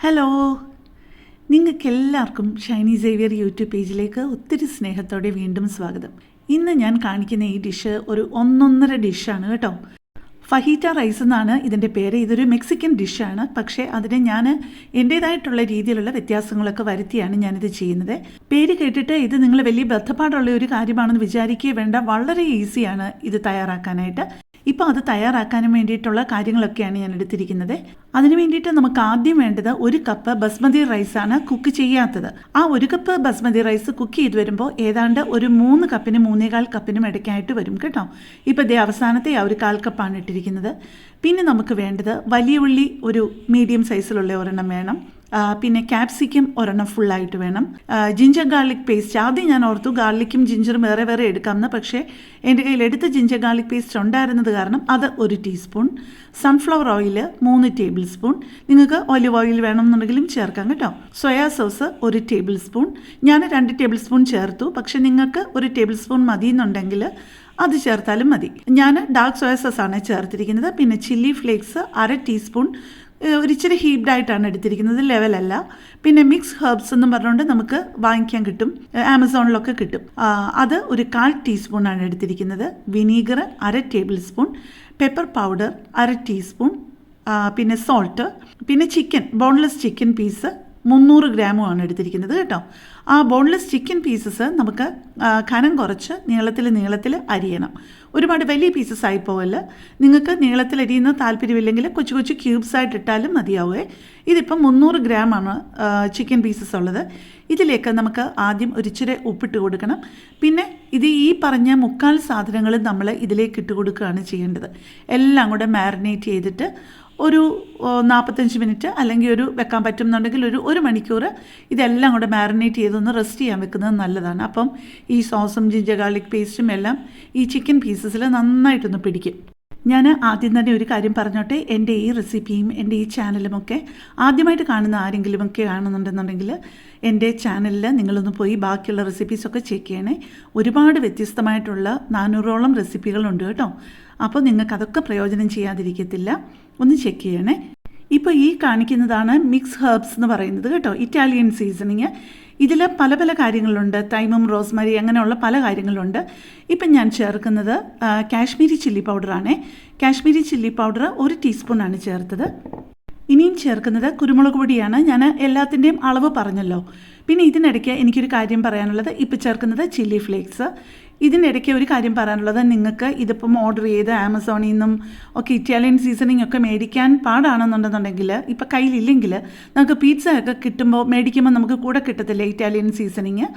Hello, നിങ്ങൾക്കെല്ലാവർക്കും Shiny Xavier YouTube പേജിലേക്ക് ഒത്തിരി സ്നേഹത്തോടെ വീണ്ടും സ്വാഗതം. ഇന്ന് ഞാൻ കാണിക്കുന്ന ഈ ഡിഷ് ഒരു ഒന്നൊന്നര ഡിഷാണ് കേട്ടോ. ഫഹീറ്റ റൈസ് എന്നാണ് ഇതിൻ്റെ പേര്. ഇതൊരു മെക്സിക്കൻ ഡിഷാണ്. പക്ഷേ അതിന് ഞാൻ എൻ്റേതായിട്ടുള്ള രീതിയിലുള്ള വ്യത്യാസങ്ങളൊക്കെ വരുത്തിയാണ് ഞാനിത് ചെയ്യുന്നത്. പേര് കേട്ടിട്ട് ഇത് നിങ്ങൾ വലിയ ബന്ധപ്പാടുള്ള ഒരു കാര്യമാണെന്ന് വിചാരിക്കുകയേ വേണ്ട. വളരെ ഈസിയാണ് ഇത് തയ്യാറാക്കാനായിട്ട്. ഇപ്പോൾ അത് തയ്യാറാക്കാനും വേണ്ടിയിട്ടുള്ള കാര്യങ്ങളൊക്കെയാണ് ഞാൻ എടുത്തിരിക്കുന്നത്. അതിന് വേണ്ടിയിട്ട് നമുക്ക് ആദ്യം വേണ്ടത് 1 കപ്പ് ബസ്മതി റൈസാണ് കുക്ക് ചെയ്യാത്തത്. ആ 1 കപ്പ് ബസ്മതി റൈസ് കുക്ക് ചെയ്ത് വരുമ്പോൾ ഏതാണ്ട് ഒരു 3 കപ്പിനും 3.25 കപ്പിനും ഇടയ്ക്കായിട്ട് വരും കേട്ടോ. ഇപ്പോൾ ഇതേ അവസാനത്തെ ആ ഒരു 1/4 കപ്പാണ് ഇട്ടിരിക്കുന്നത്. പിന്നെ നമുക്ക് വേണ്ടത് വലിയ ഉള്ളി ഒരു മീഡിയം സൈസിലുള്ള ഒരെണ്ണം വേണം. പിന്നെ ക്യാപ്സിക്കം ഒരെണ്ണം ഫുള്ളായിട്ട് വേണം. ജിഞ്ചർ ഗാർലിക് പേസ്റ്റ്, ആദ്യം ഞാൻ ഓർത്തു ഗാർലിക്കും ജിഞ്ചറും വേറെ വേറെ എടുക്കാമെന്ന്. പക്ഷേ എൻ്റെ കയ്യിൽ എടുത്ത ജിഞ്ചർ ഗാർലിക് പേസ്റ്റ് ഉണ്ടായിരുന്നത് കാരണം അത് 1 teaspoon. Sunflower oil 3 table spoon. നിങ്ങൾക്ക് ഒലിവ് ഓയിൽ വേണമെന്നുണ്ടെങ്കിലും ചേർക്കാം കേട്ടോ. Soya sauce 1 table spoon. ഞാൻ 2 ടേബിൾ സ്പൂൺ ചേർത്തു. പക്ഷേ നിങ്ങൾക്ക് 1 ടേബിൾ സ്പൂൺ മതി എന്നുണ്ടെങ്കിൽ അത് ചേർത്താലും മതി. ഞാൻ ഡാർക്ക് സോയ സോസാണ് ചേർത്തിരിക്കുന്നത്. പിന്നെ ചില്ലി ഫ്ലേക്സ് 1/2 ടീസ്പൂൺ. ഒരിച്ചിരി ഹീപ്ഡായിട്ടാണ് എടുത്തിരിക്കുന്നത്, ലെവലല്ല. പിന്നെ മിക്സ് ഹെർബ്സ് എന്നും പറഞ്ഞുകൊണ്ട് നമുക്ക് വാങ്ങിക്കാൻ കിട്ടും, ആമസോണിലൊക്കെ കിട്ടും. അത് ഒരു 1/4 ടീസ്പൂണാണ് എടുത്തിരിക്കുന്നത്. Vinegar 1/2 table spoon. Pepper powder 1/2 teaspoon. പിന്നെ സോൾട്ട്. പിന്നെ ചിക്കൻ, ബോൺലെസ് ചിക്കൻ പീസ് 300 ഗ്രാമുമാണ് എടുത്തിരിക്കുന്നത് കേട്ടോ. ആ ബോൺലെസ് ചിക്കൻ പീസസ് നമുക്ക് കനം കുറച്ച് നീളത്തിൽ അരിയണം. ഒരുപാട് വലിയ പീസസ് ആയി പോകല്ല. നിങ്ങൾക്ക് നീളത്തിൽ അരിയുന്ന താല്പര്യമില്ലെങ്കിൽ കൊച്ചു കൊച്ചു ക്യൂബ്സ് ആയിട്ട് ഇട്ടാലും മതിയാവേ. ഇതിപ്പം 300 ഗ്രാമാണ് ചിക്കൻ പീസസ് ഉള്ളത്. ഇതിലേക്ക് നമുക്ക് ആദ്യം ഒരിച്ചിരി ഉപ്പിട്ട് കൊടുക്കണം. പിന്നെ ഇത് ഈ പറഞ്ഞ 3/4 സാധനങ്ങൾ നമ്മൾ ഇതിലേക്ക് ഇട്ട് കൊടുക്കുകയാണ് ചെയ്യേണ്ടത്. എല്ലാം കൂടെ മാരിനേറ്റ് ചെയ്തിട്ട് ഒരു 45 മിനിറ്റ് അല്ലെങ്കിൽ വെക്കാൻ പറ്റുമെന്നുണ്ടെങ്കിൽ ഒരു മണിക്കൂർ ഇതെല്ലാം കൂടെ മാരിനേറ്റ് ചെയ്തൊന്ന് റെസ്റ്റ് ചെയ്യാൻ വെക്കുന്നത് നല്ലതാണ്. അപ്പം ഈ സോസും ജിഞ്ചർ ഗാർലിക് പേസ്റ്റും എല്ലാം ഈ ചിക്കൻ പീസസിൽ നന്നായിട്ടൊന്ന് പിടിക്കും. ഞാൻ ആദ്യം തന്നെ ഒരു കാര്യം പറഞ്ഞോട്ടെ. എൻ്റെ ഈ റെസിപ്പിയും എൻ്റെ ഈ ചാനലുമൊക്കെ ആദ്യമായിട്ട് കാണുന്ന ആരെങ്കിലുമൊക്കെ കാണുന്നുണ്ടെന്നുണ്ടെങ്കിൽ എൻ്റെ ചാനലിൽ നിങ്ങളൊന്ന് പോയി ബാക്കിയുള്ള റെസിപ്പീസൊക്കെ ചെക്ക് ചെയ്യണേ. ഒരുപാട് വ്യത്യസ്തമായിട്ടുള്ള 400ഓളം റെസിപ്പികളുണ്ട് കേട്ടോ. അപ്പോൾ നിങ്ങൾക്കതൊക്കെ പ്രയോജനം ചെയ്യാതിരിക്കത്തില്ല. ഒന്ന് ചെക്ക് ചെയ്യണേ. ഇപ്പോൾ ഈ കാണിക്കുന്നതാണ് മിക്സ് ഹെർബ്സ് എന്ന് പറയുന്നത് കേട്ടോ, ഇറ്റാലിയൻ സീസണിങ്. ഇതിൽ പല പല കാര്യങ്ങളുണ്ട്. തൈമും റോസ്മരി അങ്ങനെയുള്ള പല കാര്യങ്ങളുണ്ട്. ഇപ്പം ഞാൻ ചേർക്കുന്നത് കാശ്മീരി ചില്ലി പൗഡറാണ്. കാശ്മീരി ചില്ലി പൗഡർ 1 ടീസ്പൂണാണ് ചേർത്തത്. ഇനിയും ചേർക്കുന്നത് കുരുമുളക് പൊടിയാണ്. ഞാൻ എല്ലാത്തിൻ്റെയും അളവ് പറഞ്ഞല്ലോ. പിന്നെ ഇതിനിടയ്ക്ക് എനിക്കൊരു കാര്യം പറയാനുള്ളത്, ഇപ്പോൾ ചേർക്കുന്നത് ചില്ലി ഫ്ലേക്സ്. ഇതിനിടയ്ക്ക് ഒരു കാര്യം പറയാനുള്ളത്, നിങ്ങൾക്ക് ഇതിപ്പം ഓർഡർ ചെയ്ത് ആമസോണിൽ നിന്നും ഒക്കെ ഇറ്റാലിയൻ സീസണിങ് ഒക്കെ മേടിക്കാൻ പാടാണെന്നുണ്ടെന്നുണ്ടെങ്കിൽ, ഇപ്പോൾ കയ്യിലില്ലെങ്കിൽ നമുക്ക് പിസ്സ ഒക്കെ കിട്ടുമ്പോൾ മേടിക്കുമ്പോൾ നമുക്ക് കൂടെ കിട്ടത്തില്ല ഇറ്റാലിയൻ സീസണിങ്.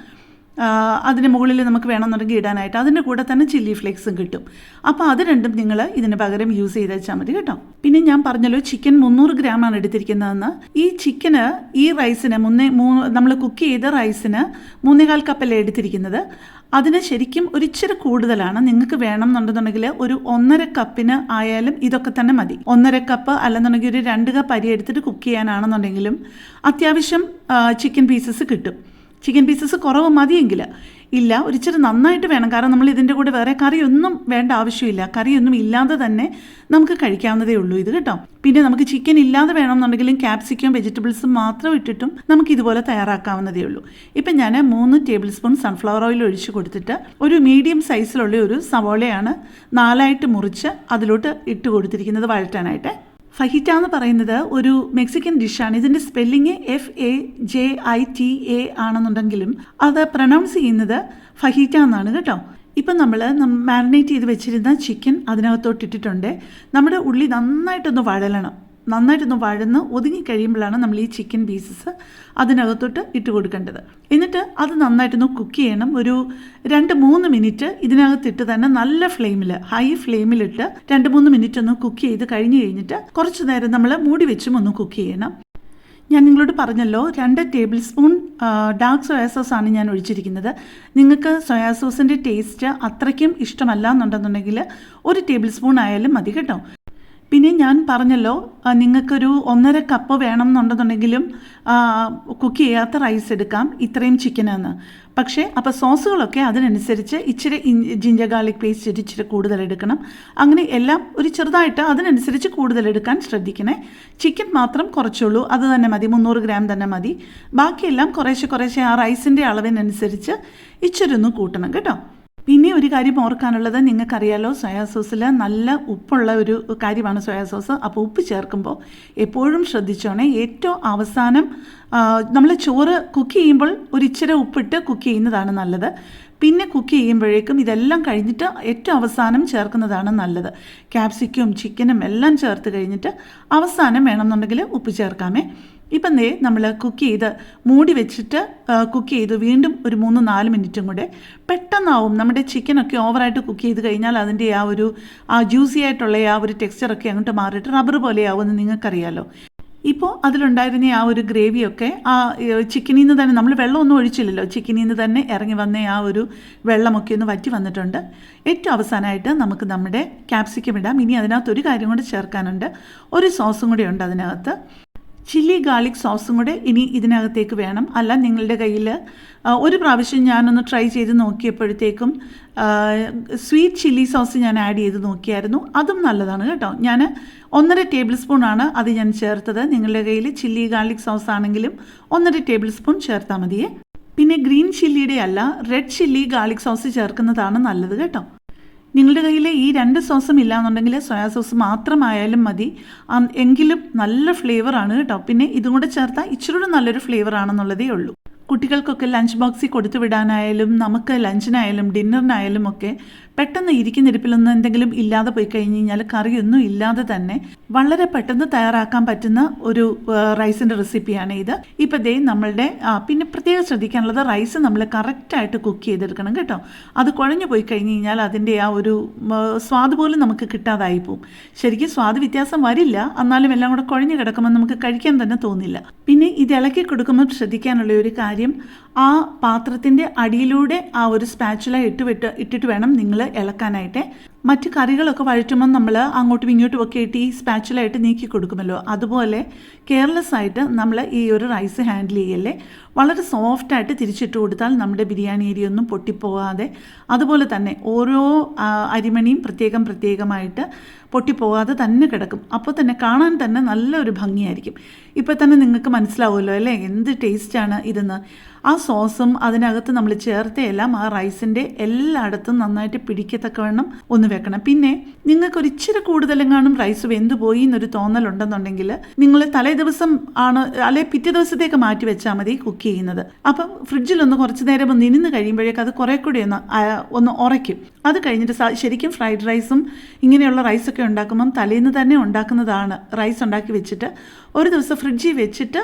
അതിന് മുകളിൽ നമുക്ക് വേണമെന്നുണ്ടെങ്കിൽ ഇടാനായിട്ട് അതിൻ്റെ കൂടെ തന്നെ ചില്ലി ഫ്ലേക്സും കിട്ടും. അപ്പോൾ അത് രണ്ടും നിങ്ങൾ ഇതിന് പകരം യൂസ് ചെയ്ത് വെച്ചാൽ മതി കേട്ടോ. പിന്നെ ഞാൻ പറഞ്ഞല്ലോ ചിക്കൻ 300 ഗ്രാമാണ് എടുത്തിരിക്കുന്നതെന്ന്. ഈ ചിക്കന് ഈ റൈസിന് നമ്മൾ കുക്ക് ചെയ്ത റൈസിന് 3.25 കപ്പല്ലേ എടുത്തിരിക്കുന്നത്. അതിന് ശരിക്കും ഒരിച്ചിരി കൂടുതലാണ്. നിങ്ങൾക്ക് വേണമെന്നുണ്ടെന്നുണ്ടെങ്കിൽ ഒരു 1.5 കപ്പിന് ആയാലും ഇതൊക്കെ തന്നെ മതി. 1.5 കപ്പ് അല്ലെന്നുണ്ടെങ്കിൽ ഒരു 2 കപ്പ് അരി എടുത്തിട്ട് കുക്ക് ചെയ്യാനാണെന്നുണ്ടെങ്കിലും അത്യാവശ്യം ചിക്കൻ പീസസ് കിട്ടും. ചിക്കൻ പീസസ് കുറവ് മതിയെങ്കിൽ ഇല്ല, ഒരിച്ചിരി നന്നായിട്ട് വേണം. കാരണം നമ്മൾ ഇതിൻ്റെ കൂടെ വേറെ കറിയൊന്നും വേണ്ട ആവശ്യമില്ല. കറിയൊന്നും ഇല്ലാതെ തന്നെ നമുക്ക് കഴിക്കാവുന്നതേ ഉള്ളൂ ഇത് കേട്ടോ. പിന്നെ നമുക്ക് ചിക്കൻ ഇല്ലാതെ വേണമെന്നുണ്ടെങ്കിലും ക്യാപ്സിക്കം വെജിറ്റബിൾസും മാത്രം ഇട്ടിട്ടും നമുക്ക് ഇതുപോലെ തയ്യാറാക്കാവുന്നതേ ഉള്ളൂ. ഇപ്പം ഞാൻ 3 ടേബിൾ സ്പൂൺ സൺഫ്ലവർ ഓയിൽ ഒഴിച്ച് കൊടുത്തിട്ട് ഒരു മീഡിയം സൈസിലുള്ള ഒരു സവോളയാണ് 4ആയിട്ട് മുറിച്ച് അതിലോട്ട് ഇട്ട് കൊടുത്തിരിക്കുന്നത് വഴറ്റാനായിട്ട്. ഫഹിറ്റ എന്ന് പറയുന്നത് ഒരു മെക്സിക്കൻ ഡിഷാണ്. ഇതിൻ്റെ സ്പെല്ലിങ് FAJITA ആണെന്നുണ്ടെങ്കിലും അത് പ്രൊനൗൺസ് ചെയ്യുന്നത് ഫഹിറ്റ എന്നാണ് കേട്ടോ. ഇപ്പം നമ്മൾ മാരിനേറ്റ് ചെയ്ത് വെച്ചിരുന്ന ചിക്കൻ അതിനകത്തോട്ട് ഇട്ടിട്ടുണ്ട്. നമ്മുടെ ഉള്ളി നന്നായിട്ടൊന്ന് വഴന്ന് ഒതുങ്ങിക്കഴിയുമ്പോഴാണ് നമ്മൾ ഈ ചിക്കൻ പീസസ് അതിനകത്തോട്ട് ഇട്ട് കൊടുക്കേണ്ടത്. എന്നിട്ട് അത് നന്നായിട്ടൊന്ന് കുക്ക് ചെയ്യണം. ഒരു 2-3 മിനിറ്റ് ഇതിനകത്തിട്ട് തന്നെ നല്ല ഫ്ലെയിമിൽ, ഹൈ ഫ്ലെയിമിലിട്ട് 2-3 മിനിറ്റ് ഒന്ന് കുക്ക് ചെയ്ത് കഴിഞ്ഞിട്ട് കുറച്ച് നേരം നമ്മൾ മൂടി വെച്ചും ഒന്ന് കുക്ക് ചെയ്യണം. ഞാൻ നിങ്ങളോട് പറഞ്ഞല്ലോ 2 ടേബിൾ സ്പൂൺ ഡാർക്ക് സോയാ സോസാണ് ഞാൻ ഒഴിച്ചിരിക്കുന്നത്. നിങ്ങൾക്ക് സോയാ സോസിൻ്റെ ടേസ്റ്റ് അത്രയ്ക്കും ഇഷ്ടമല്ല എന്നുണ്ടെന്നുണ്ടെങ്കിൽ 1 ടേബിൾ സ്പൂൺ ആയാലും മതി കേട്ടോ. പിന്നെ ഞാൻ പറഞ്ഞല്ലോ നിങ്ങൾക്കൊരു 1.5 കപ്പ് വേണം എന്നുണ്ടെന്നുണ്ടെങ്കിലും കുക്ക് ചെയ്യാത്ത റൈസ് എടുക്കാം, ഇത്രയും ചിക്കനാണ്. പക്ഷേ അപ്പോൾ സോസുകളൊക്കെ അതിനനുസരിച്ച് ഇച്ചിരി ജിഞ്ചർ ഗാർലിക് പേസ്റ്റ് ഇച്ചിരി കൂടുതൽ എടുക്കണം. അങ്ങനെ എല്ലാം ഒരു ചെറുതായിട്ട് അതിനനുസരിച്ച് കൂടുതൽ എടുക്കാൻ ശ്രദ്ധിക്കണേ. ചിക്കൻ മാത്രം കുറച്ചുള്ളൂ, അത് തന്നെ മതി, 300 ഗ്രാം തന്നെ മതി. ബാക്കിയെല്ലാം കുറേശ്ശെ ആ റൈസിൻ്റെ അളവിനനുസരിച്ച് ഇച്ചിരി ഒന്ന് കൂട്ടണം കേട്ടോ. പിന്നെ ഒരു കാര്യം ഓർക്കാനുള്ളത്, നിങ്ങൾക്കറിയാലോ സോയാ സോസിൽ നല്ല ഉപ്പുള്ള ഒരു കാര്യമാണ് സോയാ സോസ്. അപ്പോൾ ഉപ്പ് ചേർക്കുമ്പോൾ എപ്പോഴും ശ്രദ്ധിച്ചോണേ. ഏറ്റവും അവസാനം നമ്മൾ ചോറ് കുക്ക് ചെയ്യുമ്പോൾ ഒരു ഇച്ചിരി ഉപ്പിട്ട് കുക്ക് ചെയ്യുന്നതാണ് നല്ലത്. പിന്നെ കുക്ക് ചെയ്യുമ്പോഴേക്കും ഇതെല്ലാം കഴിഞ്ഞിട്ട് ഏറ്റവും അവസാനം ചേർക്കുന്നതാണ് നല്ലത്. ക്യാപ്സിക്കും ചിക്കനും എല്ലാം ചേർത്ത് കഴിഞ്ഞിട്ട് അവസാനം വേണമെന്നുണ്ടെങ്കിൽ ഉപ്പ് ചേർക്കാമേ. ഇപ്പം നമ്മൾ കുക്ക് ചെയ്ത് മൂടി വെച്ചിട്ട് കുക്ക് ചെയ്ത് വീണ്ടും ഒരു 3-4 മിനിറ്റും കൂടെ പെട്ടെന്നാവും. നമ്മുടെ ചിക്കനൊക്കെ ഓവറായിട്ട് കുക്ക് ചെയ്ത് കഴിഞ്ഞാൽ അതിൻ്റെ ആ ജ്യൂസി ആയിട്ടുള്ള ആ ഒരു ടെക്സ്ചറൊക്കെ അങ്ങോട്ട് മാറിയിട്ട് റബ്ബർ പോലെയാവുമെന്ന് നിങ്ങൾക്കറിയാലോ. ഇപ്പോൾ അതിലുണ്ടായിരുന്ന ആ ഒരു ഗ്രേവിയൊക്കെ ആ ചിക്കനിൽ നിന്ന് തന്നെ, നമ്മൾ വെള്ളമൊന്നും ഒഴിച്ചില്ലല്ലോ, ചിക്കനിൽ നിന്ന് തന്നെ ഇറങ്ങി വന്ന ആ ഒരു വെള്ളമൊക്കെ ഒന്ന് വറ്റി വന്നിട്ടുണ്ട്. ഏറ്റവും അവസാനമായിട്ട് നമുക്ക് നമ്മുടെ ക്യാപ്സിക്കം ഇടാം. ഇനി അതിനകത്തൊരു കാര്യം കൂടെ ചേർക്കാനുണ്ട്, ഒരു സോസും കൂടെ ഉണ്ട് അതിനകത്ത്, ചില്ലി ഗാർലിക് സോസും കൂടെ ഇനി ഇതിനകത്തേക്ക് വേണം. അല്ല നിങ്ങളുടെ കയ്യിൽ ഒരു പ്രാവശ്യം ഞാനൊന്ന് ട്രൈ ചെയ്ത് നോക്കിയപ്പോഴത്തേക്കും സ്വീറ്റ് ചില്ലി സോസ് ഞാൻ ആഡ് ചെയ്ത് നോക്കിയായിരുന്നു, അതും നല്ലതാണ് കേട്ടോ. ഞാൻ 1.5 ടേബിൾ സ്പൂണാണ് അത് ഞാൻ ചേർത്തത്. നിങ്ങളുടെ കയ്യിൽ ചില്ലി ഗാർലിക് സോസ് ആണെങ്കിലും 1.5 ടേബിൾ സ്പൂൺ ചേർത്താൽ മതിയേ. പിന്നെ ഗ്രീൻ ചില്ലിയുടെ അല്ല, റെഡ് ചില്ലി ഗാർലിക് സോസ് ചേർക്കുന്നതാണ് നല്ലത് കേട്ടോ. നിങ്ങളുടെ കയ്യിൽ ഈ 2 സോസും ഇല്ലാന്നുണ്ടെങ്കിൽ സോയാ സോസ് മാത്രമായാലും മതി, എങ്കിലും നല്ല ഫ്ലേവറാണ് കേട്ടോ. പിന്നെ ഇതും കൂടെ ചേർത്താൽ ഇച്ചിരി നല്ലൊരു ഫ്ലേവറാണെന്നുള്ളതേ ഉള്ളൂ. കുട്ടികൾക്കൊക്കെ ലഞ്ച് ബോക്സിൽ കൊടുത്തു വിടാനായാലും നമുക്ക് ലഞ്ചിനായാലും ഡിന്നറിനായാലും ഒക്കെ പെട്ടെന്ന് ഇരിപ്പിലൊന്നും എന്തെങ്കിലും ഇല്ലാതെ പോയി കഴിഞ്ഞ് കഴിഞ്ഞാൽ കറിയൊന്നും ഇല്ലാതെ തന്നെ വളരെ പെട്ടെന്ന് തയ്യാറാക്കാൻ പറ്റുന്ന ഒരു റൈസിൻ്റെ റെസിപ്പിയാണ് ഇത്. ഇപ്പം നമ്മളുടെ പിന്നെ പ്രത്യേകം ശ്രദ്ധിക്കാനുള്ളത്, റൈസ് നമ്മൾ കറക്റ്റായിട്ട് കുക്ക് ചെയ്തെടുക്കണം കേട്ടോ. അത് കുഴഞ്ഞു പോയി കഴിഞ്ഞ് കഴിഞ്ഞാൽ അതിൻ്റെ ആ ഒരു സ്വാദ് പോലും നമുക്ക് കിട്ടാതായി പോവും. ശരിക്കും സ്വാദ് വ്യത്യാസം വരില്ല, എന്നാലും എല്ലാം കൂടെ കുഴഞ്ഞു കിടക്കുമ്പോൾ നമുക്ക് കഴിക്കാൻ തന്നെ തോന്നില്ല. പിന്നെ ഇത് ഇളക്കി കൊടുക്കുമ്പോൾ ശ്രദ്ധിക്കാനുള്ള ഒരു കാര്യം, ആ പാത്രത്തിൻ്റെ അടിയിലൂടെ ആ ഒരു സ്പാച്ചുല ഇട്ടിട്ട് വേണം നിങ്ങൾ ഇളക്കാനായിട്ട്. മറ്റ് കറികളൊക്കെ വഴറ്റുമ്പോൾ നമ്മൾ അങ്ങോട്ടും ഇങ്ങോട്ടും ഒക്കെ ഇട്ട് ഈ സ്പാച്ചുലായിട്ട് നീക്കി കൊടുക്കുമല്ലോ, അതുപോലെ കെയർലെസ് ആയിട്ട് നമ്മൾ ഈ ഒരു റൈസ് ഹാൻഡിൽ ചെയ്യല്ലേ. വളരെ സോഫ്റ്റായിട്ട് തിരിച്ചിട്ട് കൊടുത്താൽ നമ്മുടെ ബിരിയാണി അരിയൊന്നും പൊട്ടിപ്പോകാതെ, അതുപോലെ തന്നെ ഓരോ അരിമണിയും പ്രത്യേകമായിട്ട് പൊട്ടിപ്പോകാതെ തന്നെ കിടക്കും. അപ്പോൾ തന്നെ കാണാൻ തന്നെ നല്ലൊരു ഭംഗിയായിരിക്കും. ഇപ്പോൾ തന്നെ നിങ്ങൾക്ക് മനസ്സിലാവുമല്ലോ അല്ലേ എന്ത് ടേസ്റ്റാണ് ഇതെന്ന്. ആ സോസും അതിനകത്ത് നമ്മൾ ചേർത്തയെല്ലാം ആ റൈസിൻ്റെ എല്ലായിടത്തും നന്നായിട്ട് പിടിക്കത്തക്കവണ്ണം ഒന്ന് വെക്കണം. പിന്നെ നിങ്ങൾക്കൊരു ഇച്ചിരി കൂടുതലെങ്ങാനും റൈസ് വെന്ത് പോയി എന്നൊരു തോന്നലുണ്ടെന്നുണ്ടെങ്കിൽ നിങ്ങൾ തലേ ദിവസം അല്ലെ പിറ്റേ ദിവസത്തേക്ക് മാറ്റി വെച്ചാൽ മതി കുക്ക് ചെയ്യുന്നത്. അപ്പം ഫ്രിഡ്ജിലൊന്ന് കുറച്ച് നേരം ഒന്ന് ഇരുന്ന് കഴിയുമ്പോഴേക്കും അത് കുറേ കൂടി ഒന്ന് ഉറയ്ക്കും. അത് കഴിഞ്ഞിട്ട് ശരിക്കും ഫ്രൈഡ് റൈസും ഇങ്ങനെയുള്ള റൈസൊക്കെ ഉണ്ടാക്കുമ്പം തലേന്ന് തന്നെ ഉണ്ടാക്കുന്നതാണ്. റൈസ് ഉണ്ടാക്കി വെച്ചിട്ട് ഒരു ദിവസം ഫ്രിഡ്ജിൽ വെച്ചിട്ട്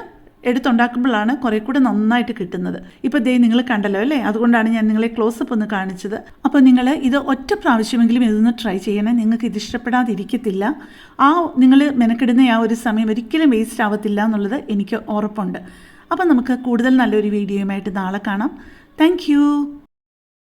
എടുത്തുണ്ടാക്കുമ്പോഴാണ് കുറേ കൂടെ നന്നായിട്ട് കിട്ടുന്നത്. ഇപ്പോൾ നിങ്ങൾ കണ്ടല്ലോ അല്ലേ, അതുകൊണ്ടാണ് ഞാൻ നിങ്ങളെ ക്ലോസപ്പ് ഒന്ന് കാണിച്ചത്. അപ്പോൾ നിങ്ങൾ ഇത് ഒറ്റ പ്രാവശ്യമെങ്കിലും ഇതൊന്ന് ട്രൈ ചെയ്യണേ. നിങ്ങൾക്ക് ഇത് ഇഷ്ടപ്പെടാതിരിക്കത്തില്ല. നിങ്ങൾ മെനക്കെടുന്ന ആ ഒരു സമയം ഒരിക്കലും വേസ്റ്റ് ആവത്തില്ല എന്നുള്ളത് എനിക്ക് ഉറപ്പുണ്ട്. അപ്പം നമുക്ക് കൂടുതൽ നല്ലൊരു വീഡിയോയുമായിട്ട് നാളെ കാണാം. താങ്ക്